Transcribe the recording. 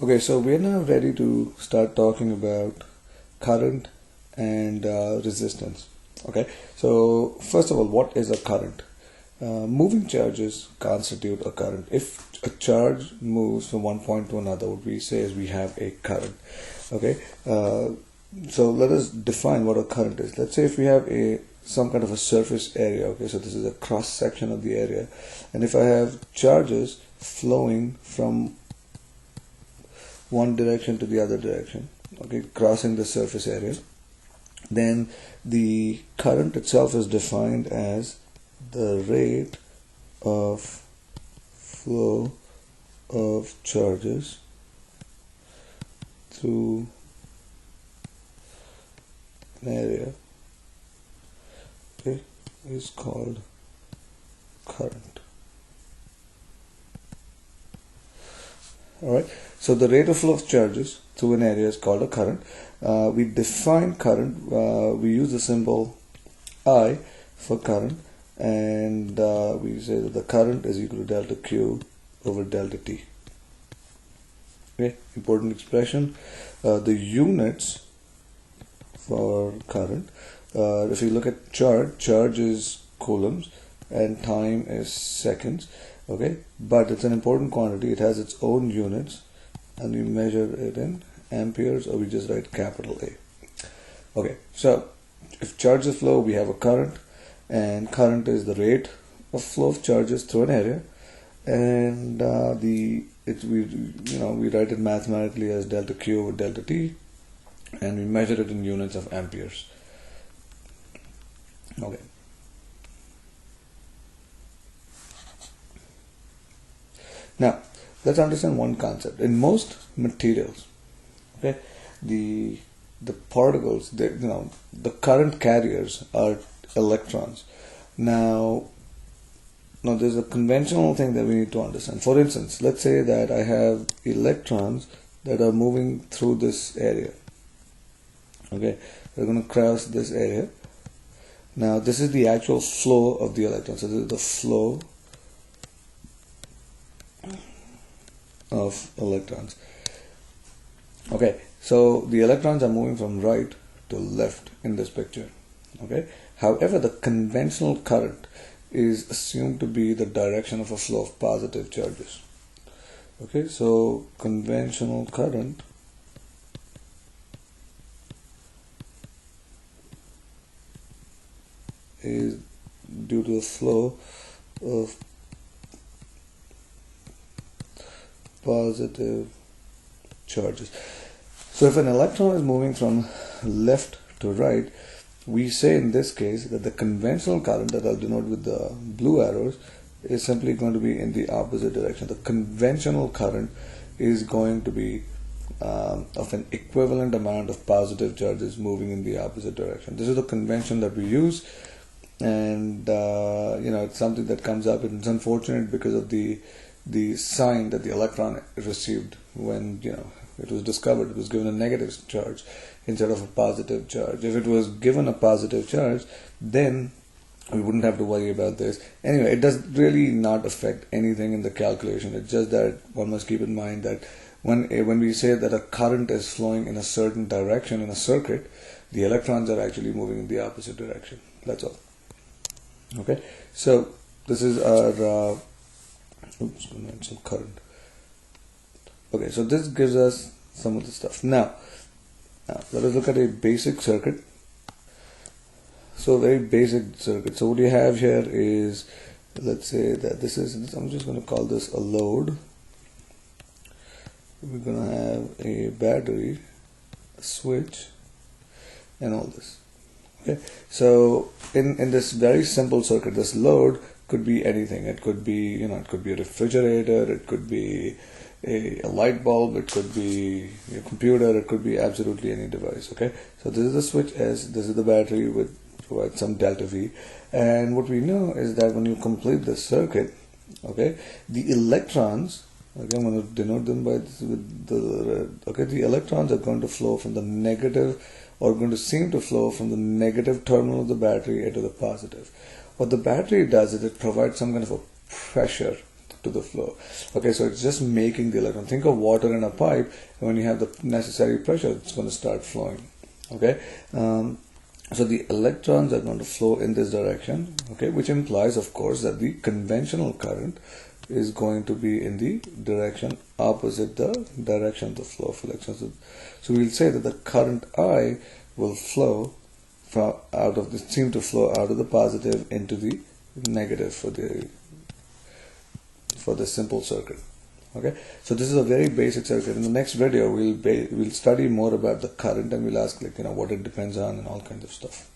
Okay, so we're now ready to start talking about current and resistance. Okay, so first of all, what is a current? Moving charges constitute a current. If a charge moves from one point to another, what we say is we have a current. Okay, so let us define what a current is. Let's say if we have some kind of a surface area. Okay, so this is a cross section of the area, and if I have charges flowing from one direction to the other direction, okay, crossing the surface area, then the current itself is defined as the rate of flow of charges through an area, okay, is called current. Alright, so the rate of flow of charges through an area is called a current. We define current, we use the symbol I for current, and we say that the current is equal to delta Q over delta T. Okay, important expression. The units for current, if you look at charge is coulombs and time is seconds. Okay, but it's an important quantity. It has its own units, and we measure it in amperes, or we just write capital A. Okay, so if charges flow, we have a current, and current is the rate of flow of charges through an area, and we write it mathematically as delta Q over delta T, and we measure it in units of amperes. Okay. Now, let's understand one concept. In most materials, okay, the particles, the current carriers are electrons. Now there's a conventional thing that we need to understand. For instance, let's say that I have electrons that are moving through this area. Okay, they're going to cross this area. Now, this is the actual flow of the electrons. So this is the flow of electrons. Okay, so the electrons are moving from right to left in this picture. Okay, however, the conventional current is assumed to be the direction of a flow of positive charges. Okay, so conventional current is due to the flow of positive charges. So if an electron is moving from left to right, we say in this case that the conventional current, that I'll denote with the blue arrows, is simply going to be in the opposite direction. The conventional current is going to be of an equivalent amount of positive charges moving in the opposite direction. This is the convention that we use, and it's something that comes up, and it's unfortunate because of the sign that the electron received when it was discovered. It was given a negative charge instead of a positive charge. If it was given a positive charge, then we wouldn't have to worry about this. Anyway, it does really not affect anything in the calculation. It's just that one must keep in mind that when we say that a current is flowing in a certain direction in a circuit, the electrons are actually moving in the opposite direction. That's all. Okay, so this is our conventional current. Okay, so this gives us some of the stuff. Now let us look at a basic circuit. So very basic circuit. So what you have here is, let's say that this is, I'm just going to call this a load. We're going to have a battery, a switch, and all this. Okay, so in this very simple circuit, this load could be anything. It could be, it could be a refrigerator, it could be a light bulb, it could be a computer, it could be absolutely any device. Okay, so this is the switch S, this is the battery with provide some delta V, and what we know is that when you complete this circuit, okay, the electrons, okay, I'm going to denote them by this with the red. Okay, the electrons are going to flow from the negative, or going to seem to flow from the negative terminal of the battery into the positive. What the battery does is it provides some kind of a pressure to the flow. Okay, so it's just making the electron. Think of water in a pipe, and when you have the necessary pressure, it's going to start flowing. Okay, so the electrons are going to flow in this direction, okay, which implies, of course, that the conventional current is going to be in the direction opposite the direction of the flow of electrons. So we'll say that the current I will flow seem to flow out of the positive into the negative for the simple circuit. Okay, so this is a very basic circuit. In the next video, we'll study more about the current, and we'll ask, like, what it depends on and all kinds of stuff.